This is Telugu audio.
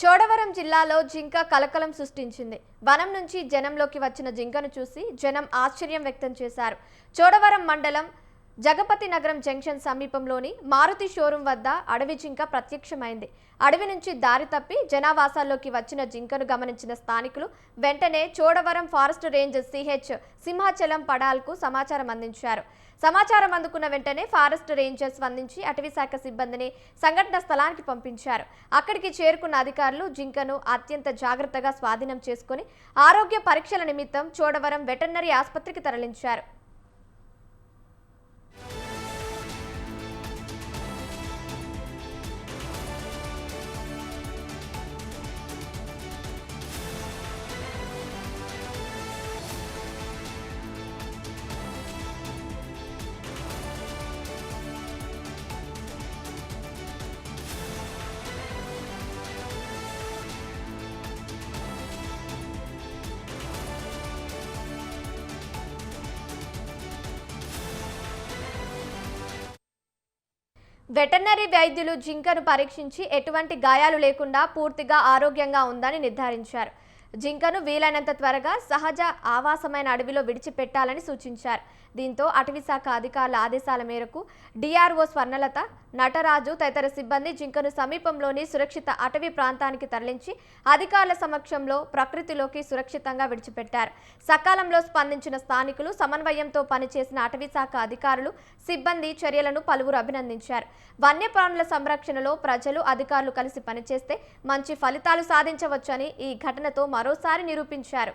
చోడవరం జిల్లాలో జింక కలకలం సృష్టించింది. వనం నుంచి జనంలోకి వచ్చిన జింకను చూసి జనం ఆశ్చర్యం వ్యక్తం చేశారు. చోడవరం మండలం జగపతి నగరం జంక్షన్ సమీపంలోని మారుతి షోరూం వద్ద అడవి జింక ప్రత్యక్షమైంది. అడవి నుంచి దారి తప్పి జనావాసాల్లోకి వచ్చిన జింకను గమనించిన స్థానికులు వెంటనే Chodavaram forest range CH Simhachalam పడాల్కు సమాచారం అందించారు. సమాచారం అందుకున్న వెంటనే ఫారెస్ట్ రేంజర్ స్పందించి అటవీ శాఖ సిబ్బందిని సంఘటన స్థలానికి పంపించారు. అక్కడికి చేరుకున్న అధికారులు జింకను అత్యంత జాగ్రత్తగా స్వాధీనం చేసుకుని ఆరోగ్య పరీక్షల నిమిత్తం చోడవరం వెటర్నరీ ఆసుపత్రికి తరలించారు. వెటర్నరీ వైద్యులు జింకను పరీక్షించి ఎటువంటి గాయాలు లేకుండా పూర్తిగా ఆరోగ్యంగా ఉందని నిర్ధారించారు. జింకను వీలైనంత త్వరగా సహజ ఆవాసమైన అడవిలో విడిచిపెట్టాలని సూచించారు. దీంతో అటవీశాఖ అధికారుల ఆదేశాల మేరకు డిఆర్ఓ స్వర్ణలత, నటరాజు తదితర సిబ్బంది జింకను సమీపంలోని సురక్షిత అటవీ ప్రాంతానికి తరలించి అధికారుల సమక్షంలో ప్రకృతిలోకి సురక్షితంగా విడిచిపెట్టారు. సకాలంలో స్పందించిన స్థానికులు, సమన్వయంతో పనిచేసిన అటవీశాఖ అధికారులు, సిబ్బంది చర్యలను పలువురు అభినందించారు. వన్యప్రాణుల సంరక్షణలో ప్రజలు, అధికారులు కలిసి పనిచేస్తే మంచి ఫలితాలు సాధించవచ్చని ఈ ఘటనతో మరోసారి నిరూపించారు.